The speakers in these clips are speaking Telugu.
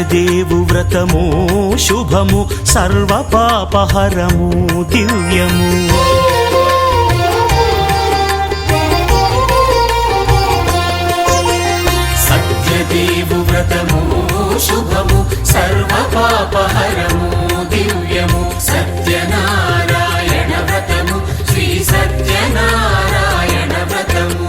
సత్యదేవు వ్రతము శుభము సర్వపాపహరము దివ్యము. సత్యదేవు వ్రతము శుభము సర్వపాపహరము దివ్యము. సత్యనారాయణ వ్రతము శ్రీ సత్యనారాయణ వ్రతము.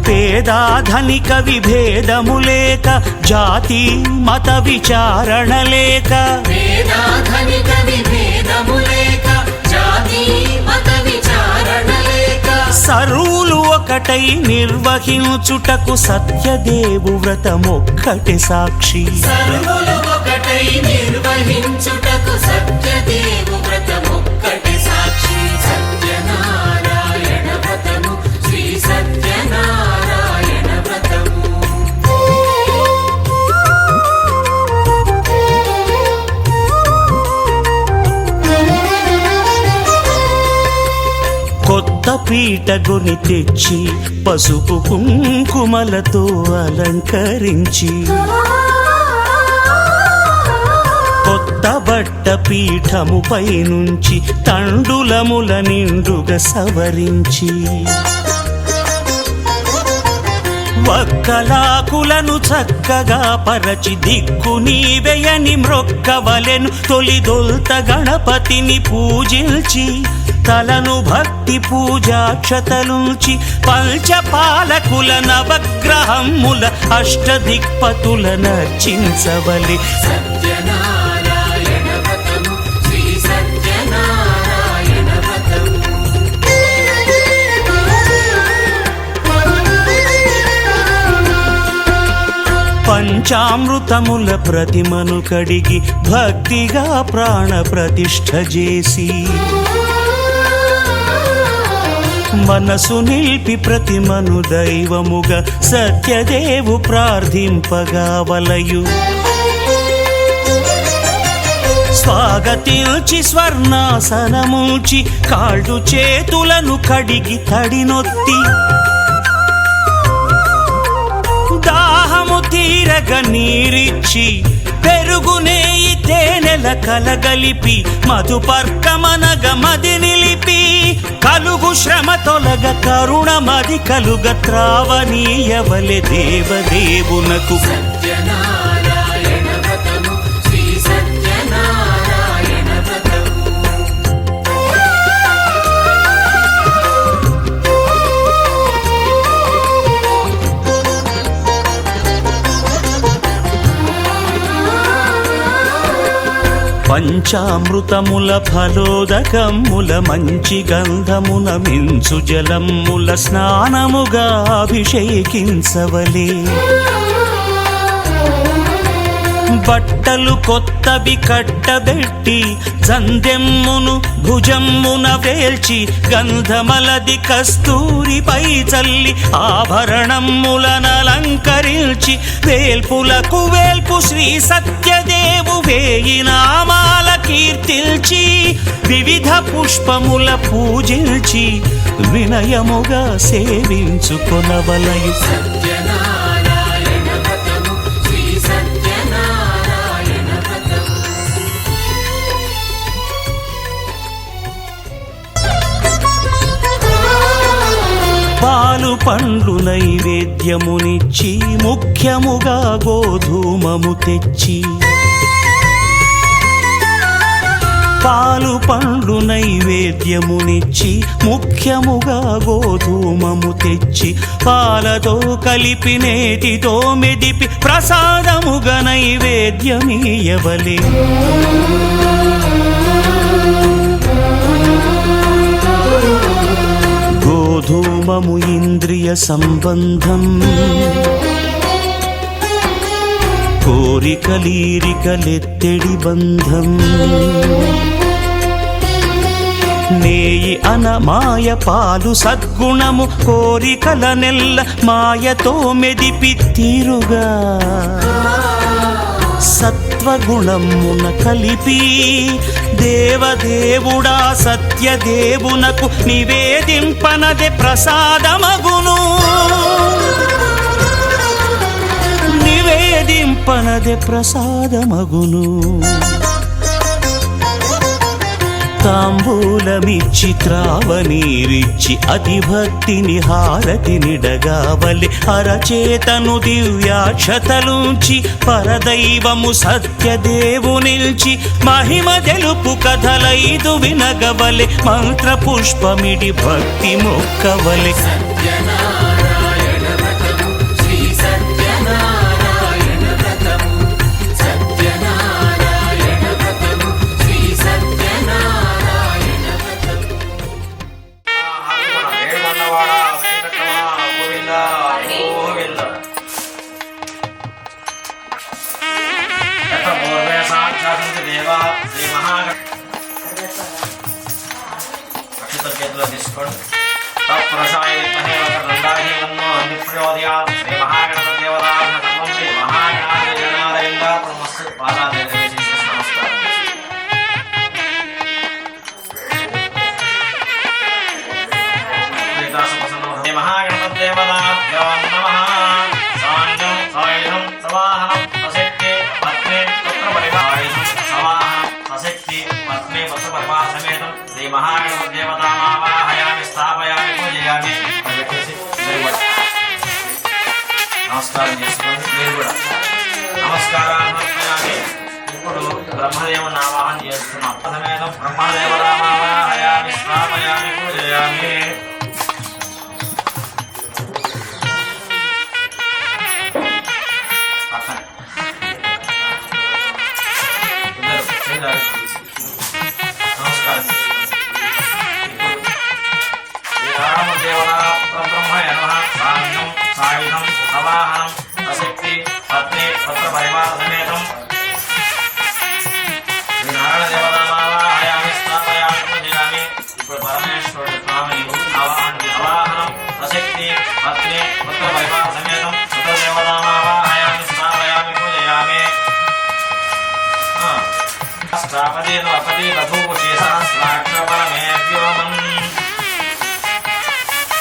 పేదాధనిక విభేదము లేక జాతి మత విచారణ లేక పేదాధనిక విభేదము లేక జాతి మత విచారణ లేక సర్వులు ఒకటై నిర్వహించుటకు సత్యదేవు వ్రతమొక్కటి సాక్షి. సర్వులు ఒకటై నిర్వహించుటకు సత్యదేవు వ్రతమొక్కటి సాక్షి. సత్యనారాయణ వ్రతము శ్రీ సత్యనారాయణ వ్రతము. కొత్త పీటగుని తెచ్చి పసుపు కుంకుమలతో అలంకరించి కొత్త బట్ట పీఠముపై నుంచి తండులముల నిండుగా సవరించి వక్కలాకులను చక్కగా పరచి దిక్కు నీవెయని మ్రొక్కవలెను. తొలిదొల్త గణపతిని పూజించి తలను భక్తి పూజాక్షతలుంచి పంచపాలకుల నవగ్రహముల అష్టదిక్పతుల నర్చించవలె. సత్యనారాయణ వ్రతము శ్రీ సత్యనారాయణ వ్రతము. పంచామృతముల ప్రతిమను కడిగి భక్తిగా ప్రాణ ప్రతిష్ఠ చేసి మనసు నిలిపి ప్రతిమను దైవముగా సత్యదేవు ప్రార్థింపగా వలయు. స్వాగతించి స్వర్ణాసనముంచి కాళ్ళు చేతులను కడిగి తడినొత్తి దాహము తీరగ నీరిచ్చి పెరుగు నేయి తేనెల కలగలిపి మధుపర్కమనగ మది నిలిపి కలుగు శ్రమ తొలగ కరుణ మది కలుగ త్రావనీయవలె దేవదేవునకు. సత్యనారాయణ వ్రతము శ్రీ సత్యనారాయణ వ్రతము. పంచామృతముల ఫలోదకముల మంచి గంధమున మించు జలముల స్నానముగా అభిషేకించవలే. బట్టలు కొత్తవి కట్టబెట్టి జందెమ్మును భుజమ్మున వేల్చి గంధమలది కస్తూరిపై చల్లి ఆభరణములనలంకరించి వేల్పులకు వేల్పు శ్రీ సత్యదేవు వేయి నామాల కీర్తిల్చి వివిధ పుష్పముల పూజించి వినయముగా సేవించుకొనవలయు. సత్యనారాయణ వ్రతము శ్రీ సత్యనారాయణ వ్రతము. పాలు పండ్లు నైవేద్యమునిచ్చి ముఖ్యముగా గోధూమము తెచ్చి పాలు పండ్లు నైవేద్యమునిచ్చి ముఖ్యముగా గోధూమము తెచ్చి పాలతో కలిపి నేతితో మెదిపి ప్రసాదముగా నైవేద్యమీయవలే. గోధూమము ఇంద్రియ సంబంధం కోరికలీరికలెత్తెడి బంధం. నేయి అన మాయ పాలు సద్గుణము కోరికల నెల్ల మాయతో మెదిపి తీరుగా సత్వగుణమున కలిపి దేవదేవుడా సత్యదేవునకు నివేదింపనదే ప్రసాదమగును. నివేదింపనదే ప్రసాదమగును తాంబూలమిచ్చి త్రావనీరిచ్చి అతిభక్తిని హారతినిడగావలి అరచేతను దివ్యాక్షతలుంచి పరదైవము సత్యదేవునిల్చి మహిమ తెలుపు కథలైదు వినగవలి మంత్ర పుష్పమిడి భక్తి మొక్కవలి సత్యనారాయణ వ్రతము శ్రీ సత్యనారాయణ వ్రతము సత్యనారాయణ వ్రతము శ్రీ సత్యనారాయణ వ్రతము వేమన్నవాడ వెంకటరమణ గోవింద గోవింద పూర్వే సాక్షాత్ దేవా శ్రీ అక్షత చేతిలో తీసుకోండి తత్పురుషాయ విద్మహే వక్రతుండాయ తన్నో ప్రచోదయాత్ శ్రీ మహాగణపతి దేవతాభ్య సర్వం శ్రీ మహాగణాధిపతి గణాధిపతి పాదాదేవి నమస్కారం महागणपतिदेवताभ्यो नमः सान्यं सायुधं सवाहनं सशक्ति पत्नी पुत्रपरिवारिणं सवाहनं सशक्ति पत्नी पुत्रपरिवारसमेतं श्री महागणपतिदेवतामावाहयामि स्थापयामि पूजयामि నమస్కారం చేసుకోండి మీరు కూడా నమస్కారాలు సమర్పయామి ఇప్పుడు బ్రహ్మదేవుని ఆవాహన చేస్తున్నాం సమేతం బ్రహ్మదేవతామావాహయామి స్థాపయామి పూజయామి నమస్కారం బ్రహ్మయ నమ సాన్యం సాయుధం సవాహనం సశక్తి పత్ని పుత్ర పరివార సమేతం శ్రీ నారాయణ దేవతామావాహయామి స్థాపయామి పూజయామి ఇప్పుడు పరమేశ్వరుడు స్వామిని అవాహనం సశక్తి పత్ని పుత్ర పరివార సమేతం పుత్ర దేవతామావాహయామి స్థాపయామి పూజయామి స్థాపతి ద్వపతి బభూషి సహస్రాక్షరమేవ్యోమన్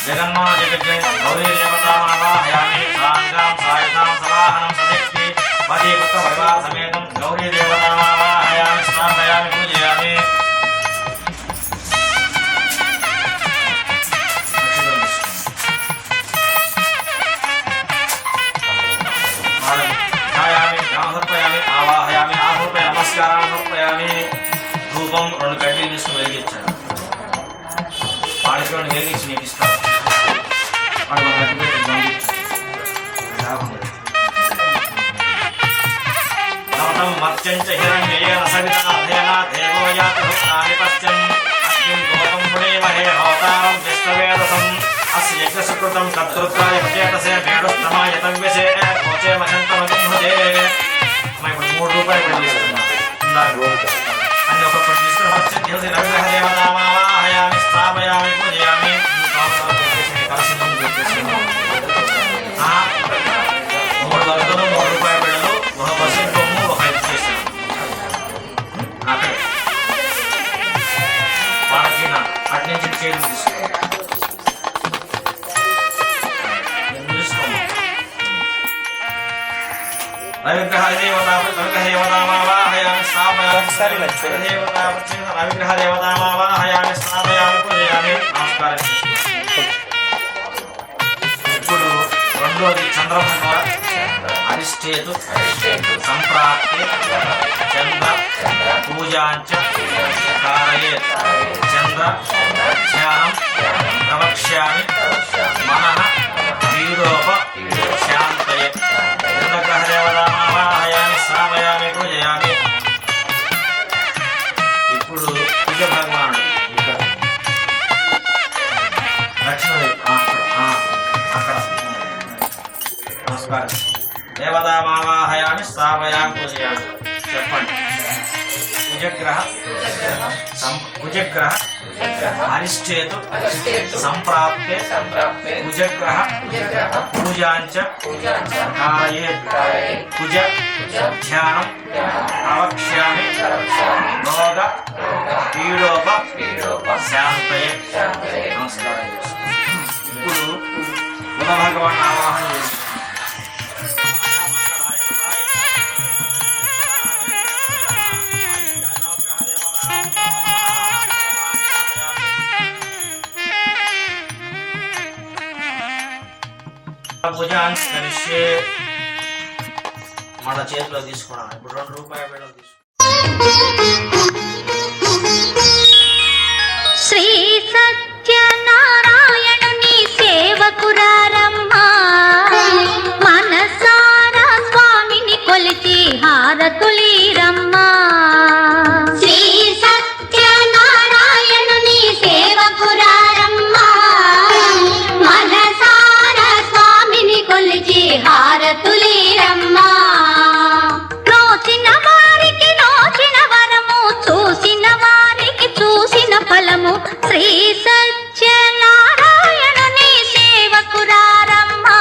జగన్మాత జగజ్జయ గౌరీ దేవతామావాహయామి సాంగాం సాయుధాం సవాహనం సశక్తి పతి పుత్ర పరివార సమేతం గౌరీ దేవతామావాహయామి స్థాపయామి పూజయామి ఆవాహయామి ఆహృపయ నమస్కారాన్ని సమర్పయామి ధూపం 2 కడ్డీలు తీసుకుని వెలిగించాను వాడికి వెలిగించి నీకు ఇస్తాను వాడు ఒక గడ్డి పెట్టి నవతం మత్స్యంచ హిరణ్యేన సవితా అధేనా దేవో యాతి భక్తాని పశ్చన్ అగ్నిం గోతం పుణేమహే హోతారం విశ్వవేదసం అస్య యజ్ఞసుకృతం కర్తృత్వాయ విచేతసే మేడుస్తమాయ తవ్యసే కోచే మశంతమగుంహుదే ఇప్పుడు 3 రూపాయలు పెట్టి అన్ని ఒక్కొక్కటి తీసుకుని మత్స్య నవిగ్రహ దేవతామావాహయామి స్థాపయామి పూజయామి మూడు వరదలు 3 రూపాయల బిళ్ళలు ఒక బస్సు బొమ్ము ఒక ఇది చేశాను అక్కడ వాళ్ళకి అటు నుంచి చేతులు తీసుకోండి రవిగ్రహ దేవతామావాహయామి రవిగ్రహ దేవతామావాహయామి స్థాపయామి పూజయామి నమస్కారం. ఇప్పుడు రెండోది చంద్రభంగ అరిష్టేతు సంప్రాప్తి చంద్ర పూజాంచ కారయేత్ చంద్ర ధ్యానం ప్రవక్ష్యామి మనః వీరోప శాంతయే చంద్రగ్రహ దేవతామావాహయామి స్థాపయామి పూజయామి. ఇప్పుడు కుజ భగవానుడు ఇక్కడ దక్షిణ అక్కడ నమస్కారం. దేవతామావాహయామి స్థాపయామి పూజయామి. చెప్పండి. కుజగ్రహ అరిష్టేతు సంప్రాప్తే కుజగ్రహ పూజాంచ కారయేత్ కుజ ధ్యానం ప్రవక్ష్యామి రోగ పీడోప శాంతయే. నమస్కారం. ఇప్పుడు బుధ భగవాన్ ఆవాహన చేసి పూజాన్ని కరిష్యే. మన చేతిలో తీసుకున్నాం. ఇప్పుడు 2 రూపాయల బిళ్ళలు తీసుకున్నాం. శ్రీ సత్యనారాయణుని సేవకురారమ్మా, మనసారా స్వామిని కొలిచి హారతులీరమ్మా. శ్రీ సత్యనారాయణుని సేవకురారమ్మా, మనసారా స్వామిని కొలిచి హారతులీరమ్మా. నోచిన వారికి నోచిన వరము, చూసిన వారికి చూసిన ఫలము. శ్రీ సత్యనారాయణుని సేవకురారమ్మా,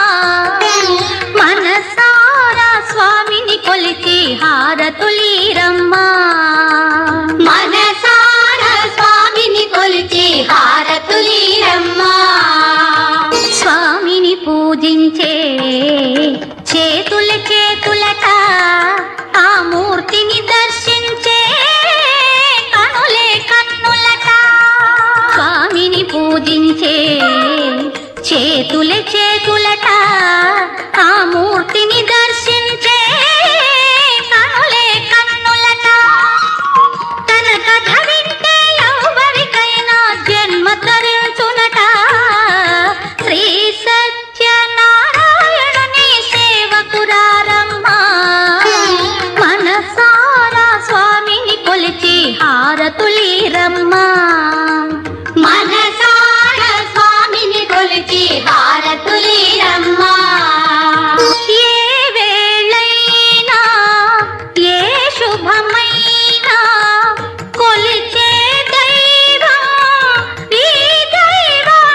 మనసారా స్వామిని కొలిచి హారతులీరమ్మా. మనసారా స్వామిని కొలిచి హారతులీరమ్మా. స్వామిని పూజించే చేతుల చేతులట, ఆ మూర్తిని దర్శించే కనులే కన్నులట. స్వామిని పూజించే చేతుల చేతులట, ఆ మూర్తిని దర్శించే కనులే కన్నులట. తన కథ వింటే ఎవరికైనా జన్మ తరించునట. శ్రీ సత్యనారాయణుని సేవకురారమ్మా, మనసారా స్వామిని కొలిచి హారతులీరమ్మా. మనసారా స్వామిని కొలిచి హారతులీరమ్మా. ఏ వేళైనా ఏ శుభమైనా కొలిచే దైవం ఈ దైవం.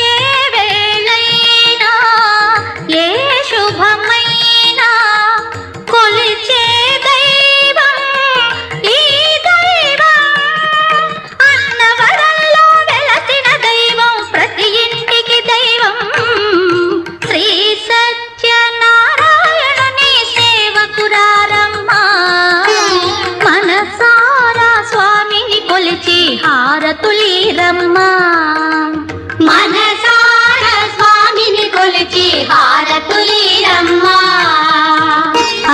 ఏ వేళైనా ఏ శుభమైనా కొలిచే దైవం ఈ దైవం. అన్నవరంలో వెలసిన దైవం, ప్రతి ఇంటికి దైవం. శ్రీ సత్యనారాయణుని సేవకురారమ్మా, మనసారా స్వామిని కొలిచి హారతులీరమ్మా. మనసారా స్వామిని కొలిచి హారతులీరమ్మా.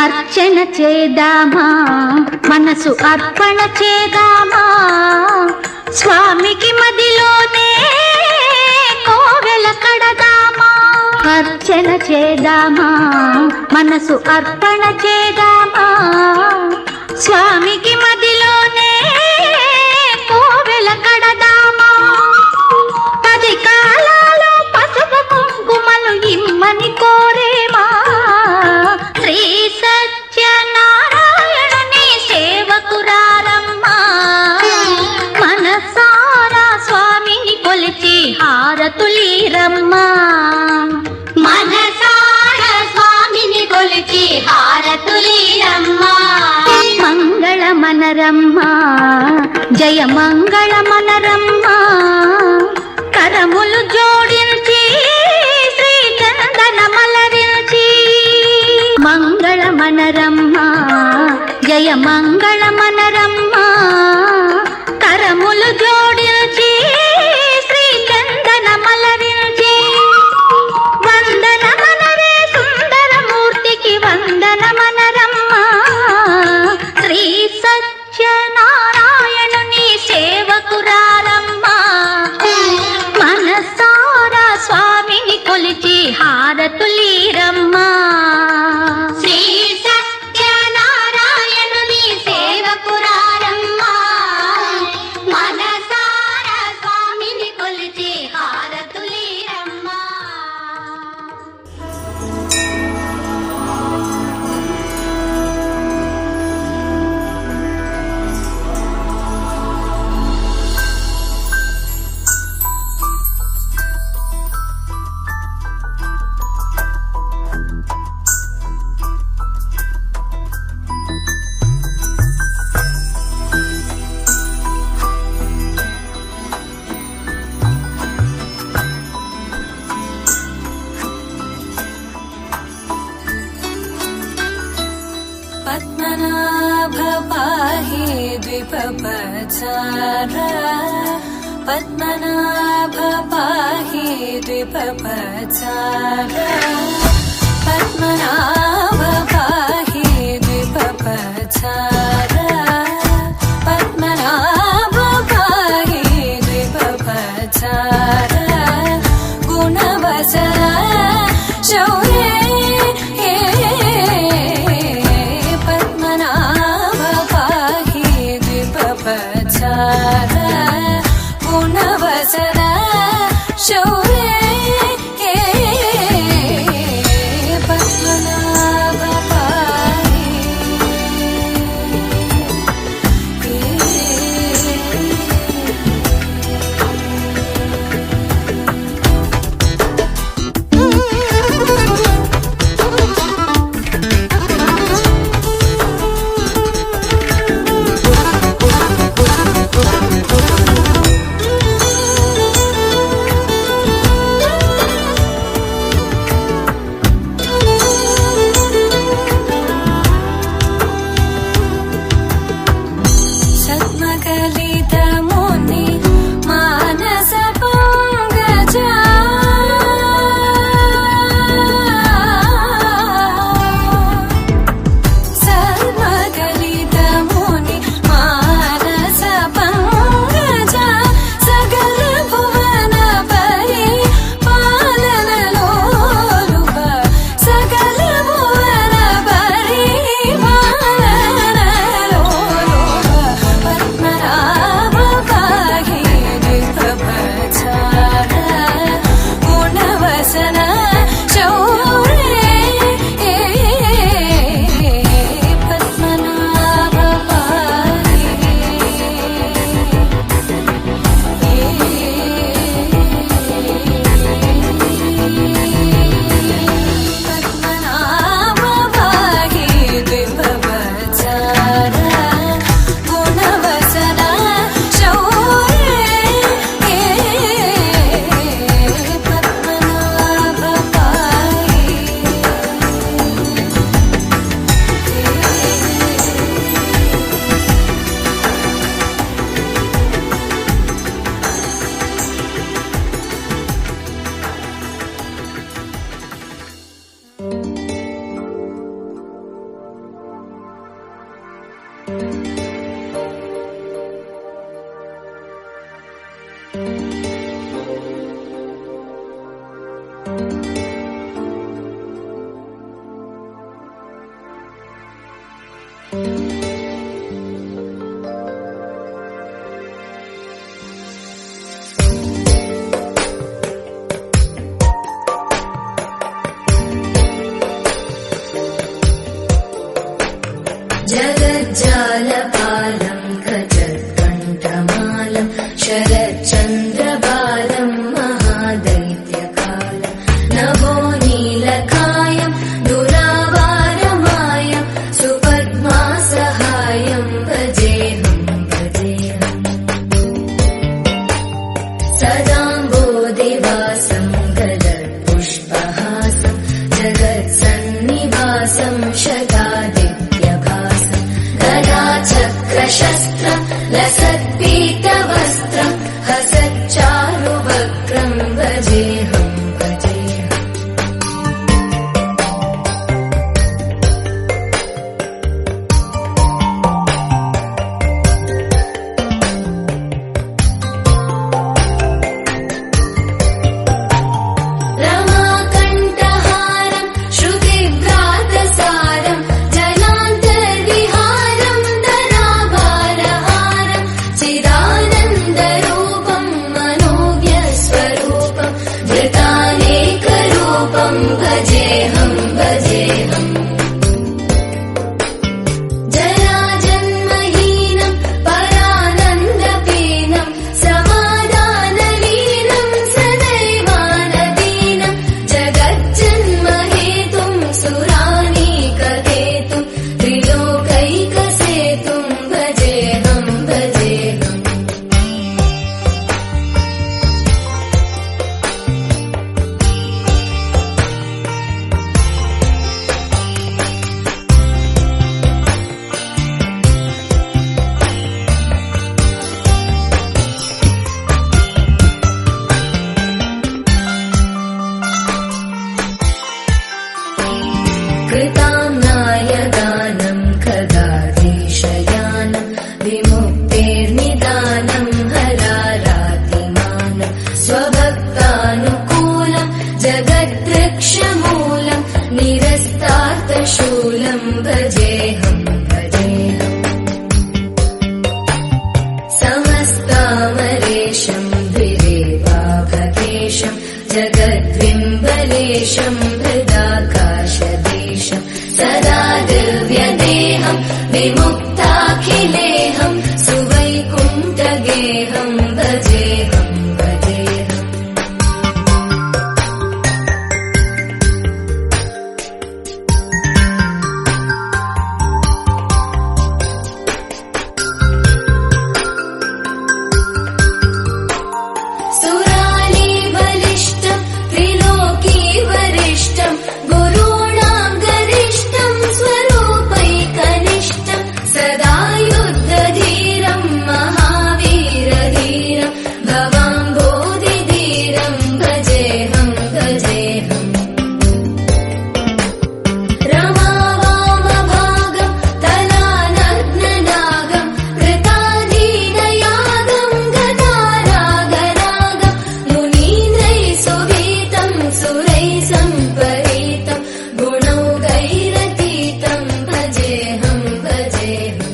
అర్చన చేద్దామా, మనసు అర్పణ చేద్దామా. స్వామికి మదిలోనే కోవెల కడదామా. అర్చన చేద్దామా, మనసు అర్పణ చేద్దామా. స్వామికి మదిలోనే కోవెల కడదామా. 10 కాలాలు పసుపు కుంకుమలు ఇమ్మని కోరేమా. శ్రీ సత్యనారాయణుని సేవకురారమ్మా, మనసారా స్వామిని కొలిచి హారతులీరమ్మా. మనసారా స్వామిని కొలిచి హారతులీరమ్మా. మంగళమనరమ్మా, జయ మంగళమనరమ్మా. కరములు జోడించి శ్రీ చందనమలరించి. మంగళమనరమ్మా, జయ మంగళమనరమ్మా. కరములు జోడించి శ్రీ చందనమలరించి. వందనమనరే సుందరమూర్తికి వందనమనరమ్మా. శ్రీ సత్యనారాయణుని సేవకురారమ్మా, మనసారా స్వామిని కొలిచి హారతులీరమ్మా. శ్రీ సత్యనారాయణుని సేవకురారమ్మా, మనసారా స్వామిని కొలిచి హారతులీరమ్మా. पद्मनाभ पाहि द्विपपचार पद्मनाभ पाहि द्विपपचार पद्मनाभ पाहि द्विपपचार पद्मनाभ पाहि द्विपपचार गुणवचन शौर्ये पद्मनाभ पाहि द्विपपचार गुणवचन शौर्ये पद्मनाभ पाहि सद्मकलितमुनि मानस पङ्कजा सद्मकलितमुनि मानस पङ्कजा सकल भुवन परि पालनलोलुप सकल भुवन परि पालनलोलुप पद्मनाभ पाहि द्विपपचार गुणवचन शौर्ये पद्मनाभ पाहि पद्मनाभ पाहि द्विपपचार गुणवचन शौर्ये पद्मनाभ पाहि जगज्जालपालं गजत्कण्ठमालं शरच्चन्द्रबालं महादैत्यकालं नभो नीलकायं दुरावारमायं सुपद्मासहायं भजेऽहं भजेऽहम् सदाम्बोधिवासं गदत्पुष्पहासं जगत्सन्निवासं शतादित्यभासं गदाचक्रशस्त्रं लसत्पीतवस्त्रं हसच्चारुवक्त्रं भजेऽहं भजेऽहम् रमाकण्ठहारं श्रुतिभ्रातसारं जलान्तर्विहारं धराभारहारं देशं हृदाकाशदेशं सदा दिव्यदेहं विमुक्ताखिलेहं सुवैकुण्ठगेहं भजेहं भजेहम् सुराली बलिष्ठं त्रिलोकी वरिष्ठं गुरूणां गरिष्ठं स्वरूपैकनिष्ठं सदा युद्धधीरं महावीरधीरं भवाम्बोधिधीरं भजेहं भजेहम् रमावामभागं तलानग्ननागं कृताधीनयागं गदारागरागं मुनीन्द्रैः सुभीतं सुरैः सम्परीतं गुणौघैरतीतं भजेहं भजेहम्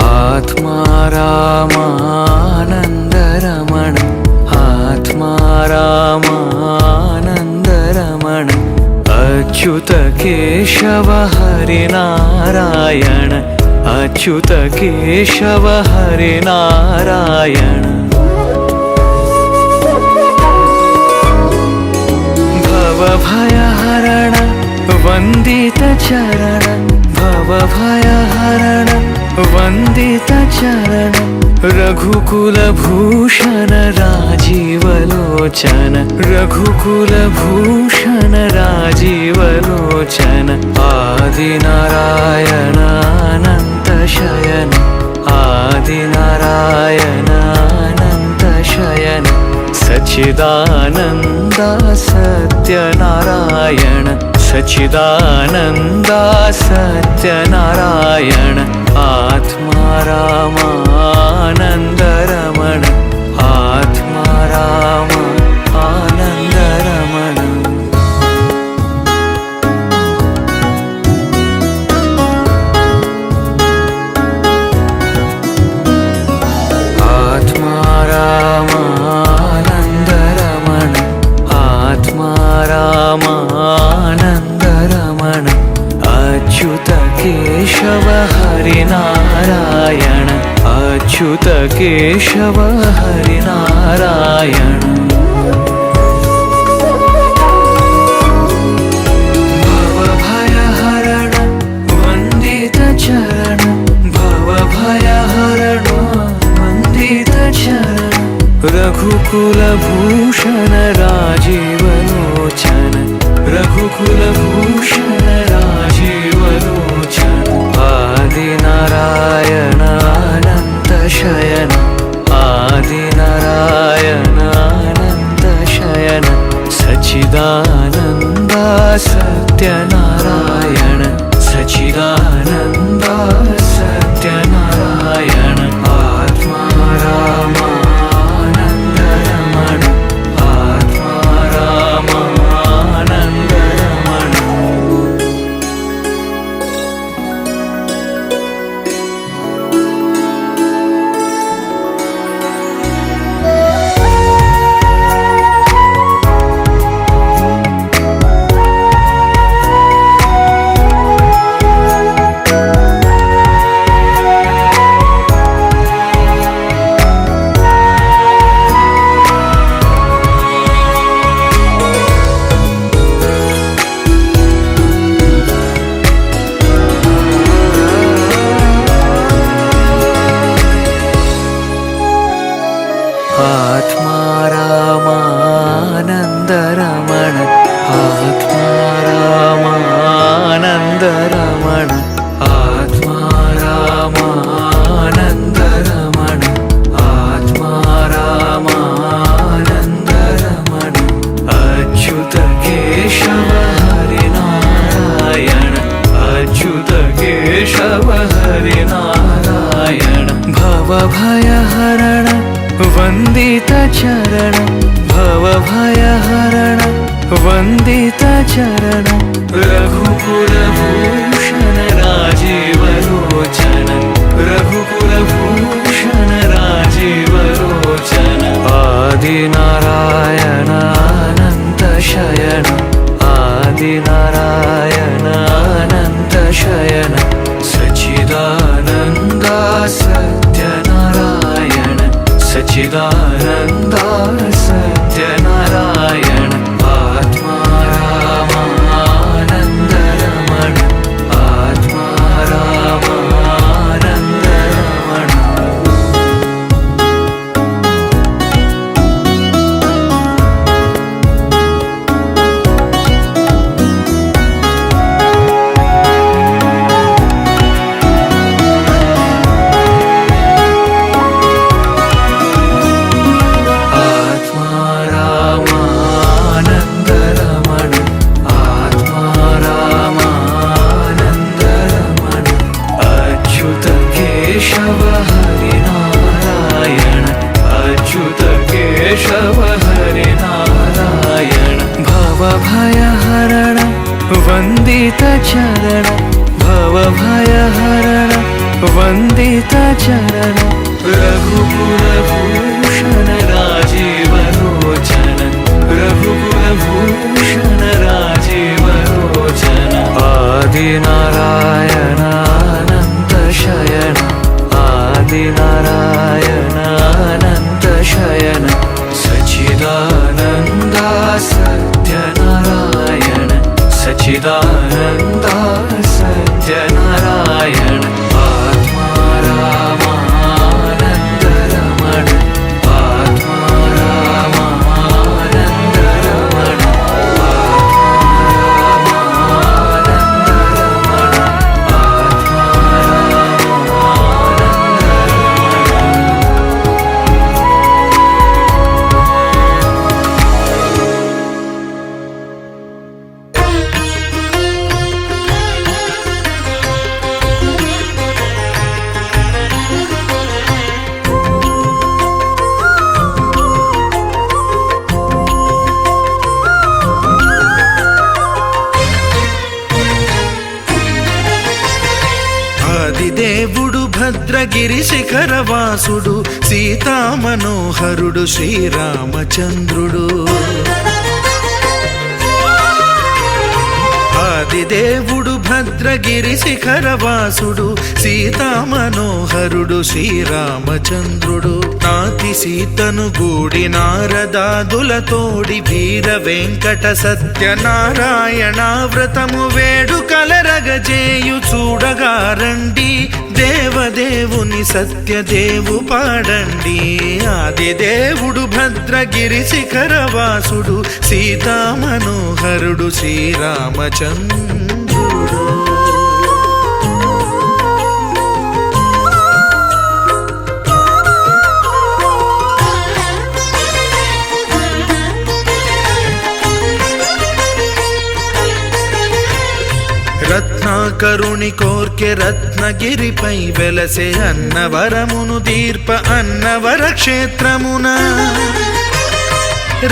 आत्मा रामानन्दरमण आत्मा रामानन्दरमण अच्युत केशव हरिनारायण अच्युत केशव हरिनारायण भवभयहरण वन्दितचरण भवभयहरण वन्दितचरण रघुकुलभूषण राजीवलोचन रघुकुलभूषण राजीवलोचन आदिनारायण अनन्त शयन आदिनारायण अनन्त शयन सच्चिदानन्द सत्यनारायण सच्चिदानन्दा सत्यनारायण आत्मा रामानन्दरमण आत्मा राम आनन्दरमण आत्मा रामानन्दरमण आत्मा रामानन्दरमण अच्युत केशव हरिनारायण अच्युत केशव हरिनारायण भवभयहरण वन्दितचरण भवभयहरण वन्दितचरण रघुकुलभूषण राजीवलोचन रघुकुलभूषण राजीवलोचन आदिनारायण अनन्त शयन आदिनारायण अनन्त शयन सच्चिदानन्द सत्यनारायण सच्चिदानन्द सत्यनारायण आत्मा रामानन्दरमण आत्मा रामानन्दरमण आत्मा रामानन्दरमण आत्मा रामानन्दरमण आत्मा रामानन्दरमण आत्मा रामानन्दरमण अच्युत केशव हरिनारायण अच्युत केशव हरिनारायण भवभयहरण वन्दित चरण भवभयहरण वन्दित चरण रघुकुलभूषण राजीवलोचन रघुकुलभूषण राजीवलोचन आदिनारायण अनन्त शयन आदिनारायण अनन्त शयन सच्चिदानन्दा सत्यनारायण सच्चिदानन्दा सत्यनारायण आत्मा रामानन्दरमण आत्मा रामानन्दरमण भवभयहरण वन्दित चरण भवभयहरण वन्दित चरण रघुकुलभूषण राजीवलोचन रघुकुलभूषण राजीवलोचन आदिनारायण अनन्त शयन आदिनारायण अनन्त शयन सच्चिदानन्दा सत्यनारायण सच्चिदानन्दा सत्यनारायण आत्मा रामानन्दरमण आत्मा रामानन्दरमण ఆదిదేవుడు భద్రగిరి శిఖరవాసుడు సీతామనోహరుడు శ్రీరామచంద్రుడు ఆదిదేవుడు భద్రగిరి శిఖరవాసుడు సీతామనోహరుడు శ్రీరామచంద్రుడు నాతి సీతను గూడి నారదాదులతోడి వీర వెంకట సత్యనారాయణ వ్రతము వేడుకలరగజేయు చూడగారండి దేవదేవుని సత్యదేవు పాడండి ఆదిదేవుడు భద్రగిరి శిఖరవాసుడు సీతామనోహరుడు శ్రీరామచంద్రుడు రత్నాకరుని కోర్కె రత్నగిరిపై వెలసే అన్నవరమును దీర్ప అన్నవర క్షేత్రమున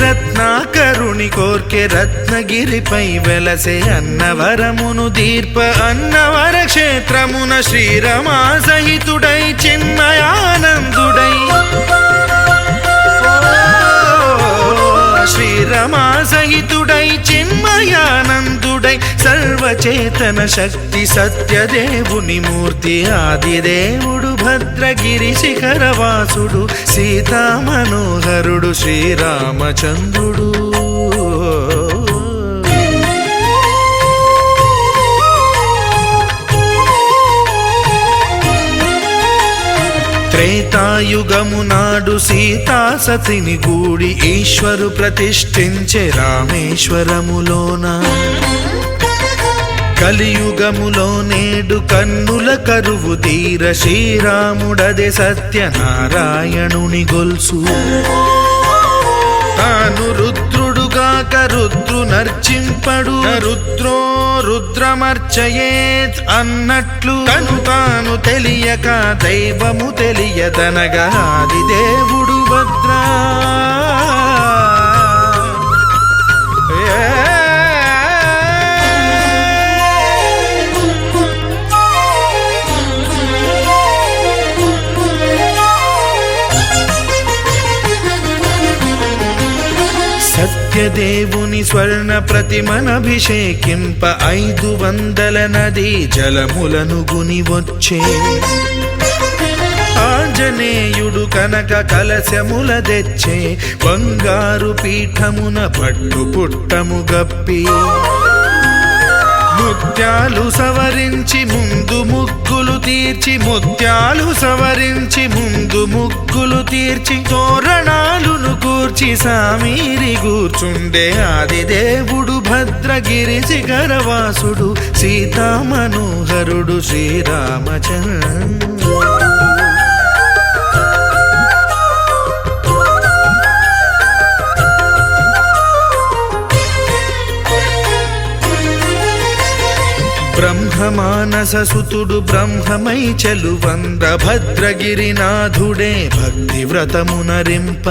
రత్నాకరుని కోర్కె రత్నగిరిపై వెలసే అన్నవరమును దీర్ప అన్నవర క్షేత్రమున శ్రీరమా సహితుడై చిన్మయానందుడై శ్రీరమా సహితుడై చిన్మయానందుడై సర్వచేతన శక్తి సత్యదేవుని మూర్తి ఆదిదేవుడు భద్రగిరి శిఖరవాసుడు సీతామనోహరుడు శ్రీరామచంద్రుడు త్రేతాయుగము నాడు సీతా సతిని గూడి ఈశ్వరు ప్రతిష్ఠించే రామేశ్వరములోన కలియుగములో నేడు కన్నుల కరువు తీర శ్రీరాముడదే సత్యనారాయణుని గొల్సు తాను రుద్రుడుగాక రుద్రు నర్చింపడు రుద్రో రుద్రమర్చయేత్ అన్నట్లు తను తాను తెలియక దైవము తెలియదనగా ఆది దేవుడు భద్రా సత్యదేవుని స్వర్ణ ప్రతిమనభిషేకింప 500 నదీ జలములను గుని వచ్చే ఆంజనేయుడు కనక కలశముల తెచ్చే బంగారు పీఠమున పట్టు పుట్టము గప్పి ముత్యాలు సవరించి ముందు ముగ్గులు తీర్చి ముత్యాలు సవరించి ముందు ముగ్గులు తీర్చి తోరణాలును కూర్చి సామీరి కూర్చుండే ఆది దేవుడు భద్రగిరి శిఖరవాసుడు సీతామనోహరుడు శ్రీరామచంద్రుడు బ్రహ్మమానససుతుడు బ్రహ్మమై చెలువంద భద్రగిరినాథుడే భక్తి వ్రతమునరింప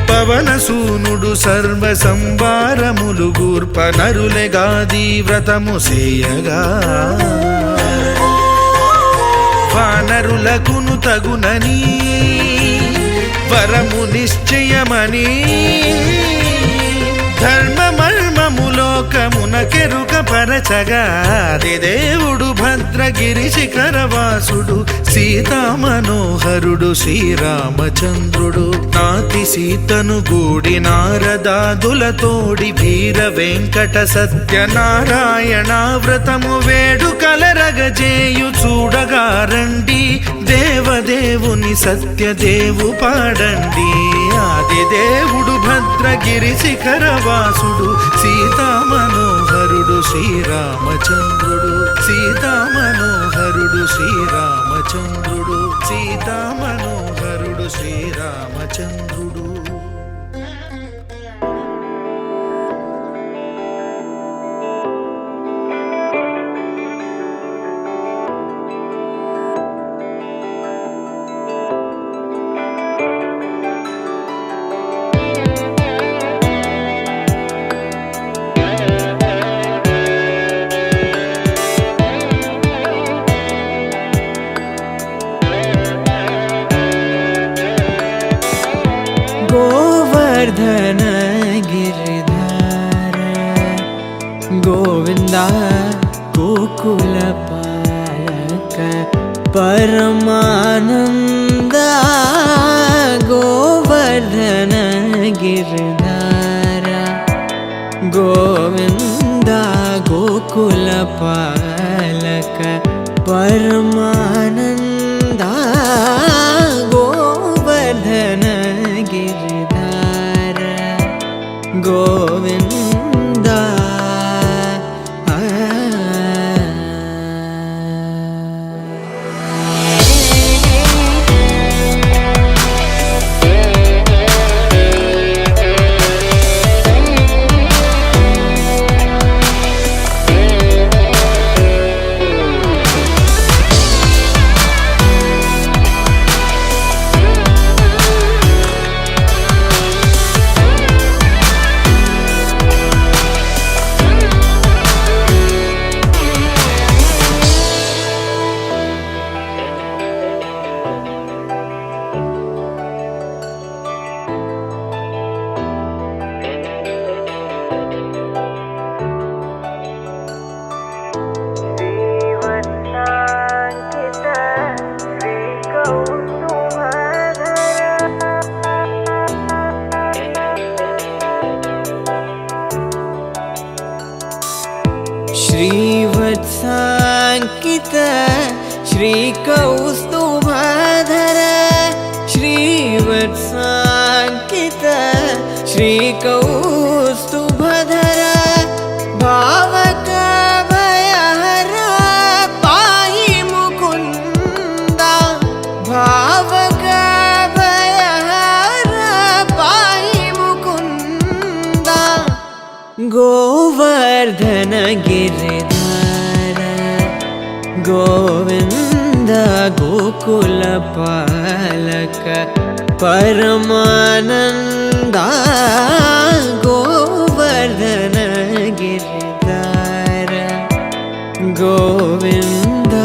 పవనసూనుడు సర్వ సంవారములు గూర్ప నరులెగాది వ్రతము సేయగా వానరులకును తగునని వరము నిశ్చయమని ధర్మమర్మములోకమున కెరుక పరచగా దేవుడు భద్రగిరి శిఖరవాసుడు సీతామనోహరుడు శ్రీరామచంద్రుడు నాతి సీతను గూడి నారదాదులతోడి వీర వెంకట సత్యనారాయణ వ్రతము వేడుకలరగజేయు చూడగా రండి దేవదేవుని సత్యదేవు పాడండి ఆది దేవుడు భద్రగిరి శిఖరవాసుడు సీతామనోహరుడు శ్రీరామచంద్రుడు సీతామనోహరుడు శ్రీరామచంద్రుడు సీతామనోహరుడు శ్రీరామచంద్రుడు गोवर्धन गिरिधार गोविंदा गोकुलपालक परमानंदा गोवर्धन गिरिधार गोविंदा गोकुलपालक परमानंदा गोवर्धन गिरिधार गोविंदा गोवर्धन गिरिधार गोविंद गोकुल पालक परमानंदा गोवर्धन गिरिधार गोविंद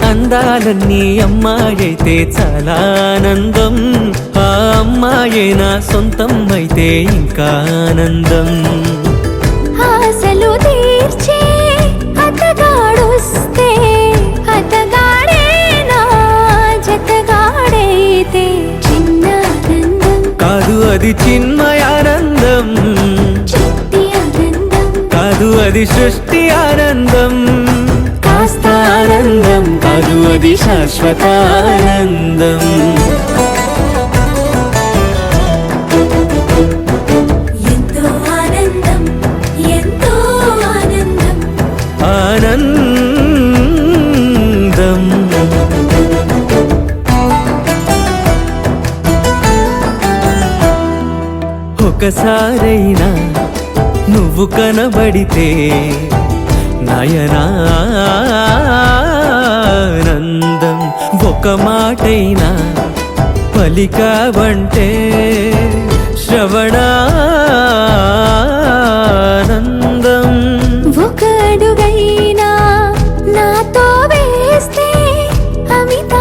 అందాలన్నీ అమ్మాయైతే చాలా ఆనందం ఆ అమ్మాయే నా సొంతం అయితే ఇంకా ఆనందం ఆశలు తీర్చే అతగాడొస్తే అతగాడే నా జతగాడైతే చిన్న ఆనందం కాదు అది చిన్మయానందం చిట్టి ఆనందం కాదు అది సృష్టి ఆనందం కాస్త ఆనందం కాదు అది శాశ్వత ఆనందం ఎంతో ఆనందం ఎంతో ఆనందం ఆనందం ఒకసారైనా నువ్వు కనబడితే నయనానందం ఒక మాటైనా పలికావంటే శ్రవణానందం ఒక అడుగైనా నాతో వేస్తే అమితానందం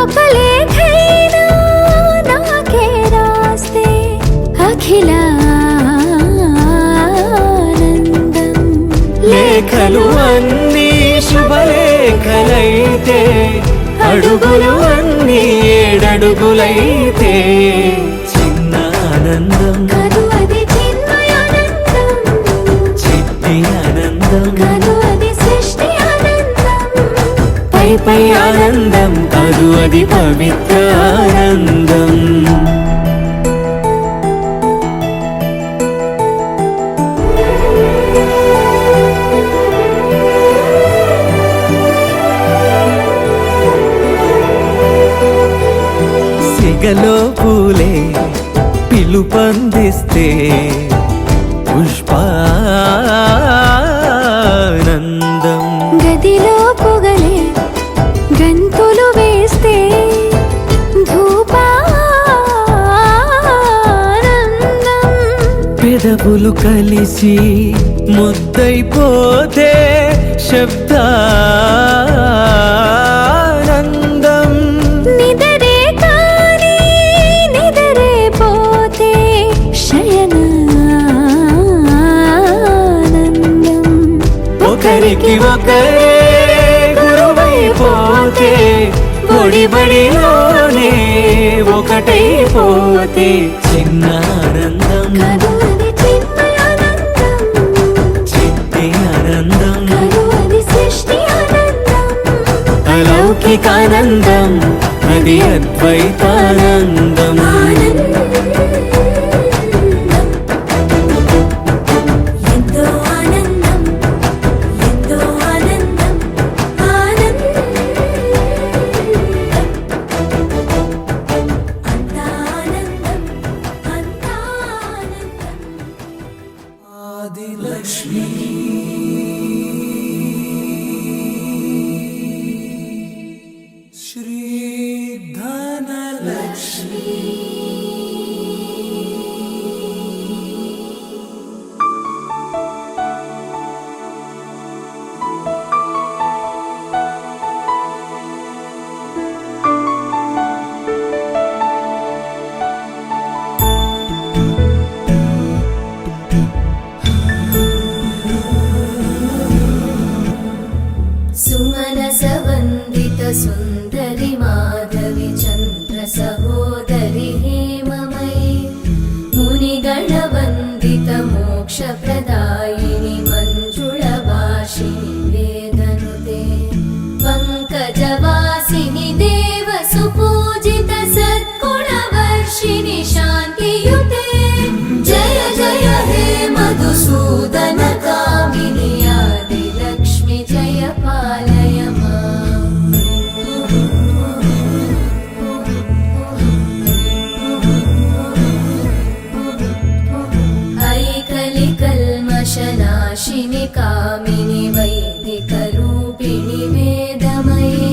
ఒక లేఖైనా నాకే రాస్తే అఖిల లేఖలు అన్నీ శుభలేఖలైతే అడుగులు అన్నీ ఏడడుగులైతే చిన్న ఆనందం కాదు అది చిన్మయానందం చిట్టి ఆనందం కాదు అది సృష్టి ఆనందం పై పై ఆనందం కాదు అది పవిత్ర ఆనందం సిగలో పూలే పిలుపందిస్తే పుష్పానందం గదిలో పొగలే గంతులు వేస్తే ధూపానందం పెదవులు కలిసి ముద్దైపోతే శబ్దానందం నిదరే కాని నిదరే పోతే శయనానందం ఒకరికి ఒకరే గురువైపోతే బడి బడిలోనే ఒకటైపోతే చిన్న ఆనందం కాదు అది చిన్మయానందం చిట్టి ఆనందం కాదు అది సృష్టి ఆనందం అలౌకికానందం అది అద్వైతానందం ఎంతో ఆనందం ఎంతో ఆనందం ఆనందం सुमनसवन्दित सुन्दरि माधवि चन्द्र सहोदरि हेममयि मुनिगणवन्दित मोक्षप्रदायिनि मञ्जुळभाषिणि वेदनुते पङ्कजवासिनि देवसुपूजित सद्गुणवर्षिणि शान्तियुते जय जय हे मधुसूदन कामिनि आदिलक्ष्मि जय पालय माम् ऐकलिकल्मषनाशिनि कामिनि वैदिकरूपिणि वेदमये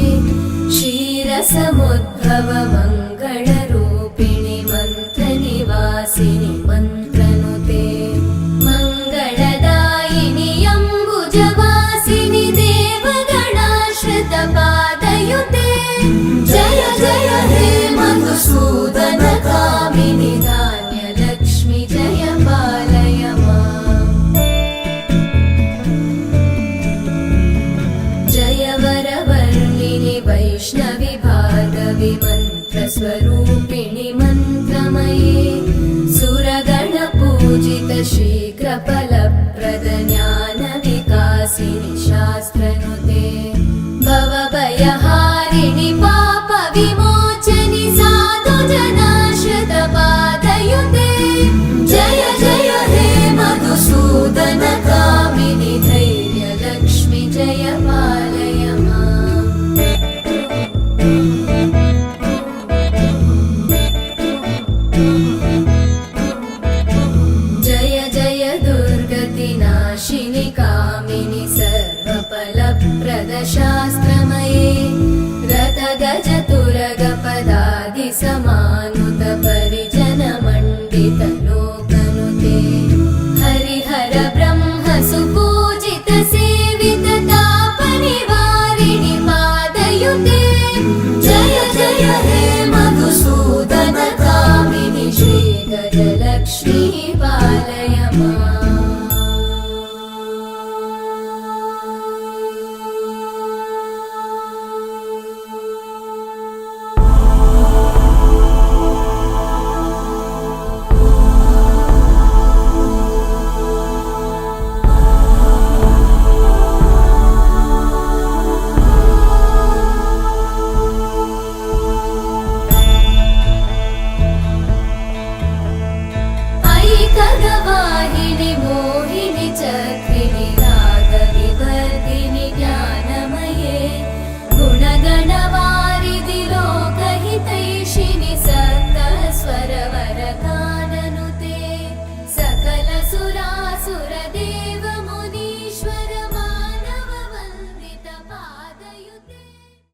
क्षीरसमुद्भव मङ्गलरूपिणि मन्त्रनिवासिनि मन्त्रनुते मङ्गलदायिनि अम्बुजवासिनि देवगणाश्रितपादयुते जय जय हे मधुसूदन कामिनि धान्यलक्ष्मि जय पालय माम् जय वरवर्णिनि वैष्णवि भार्गवि मन्त्रस्वरूपिणि मन्त्रमये सुरगणपूजित शीघ्रफलप्रद ज्ञानविकासिनि शास्त्रनुते भवभयहारिणि पापविमोचनि साधुजनाश्रितपादयुते जय जय हे मधुसूदन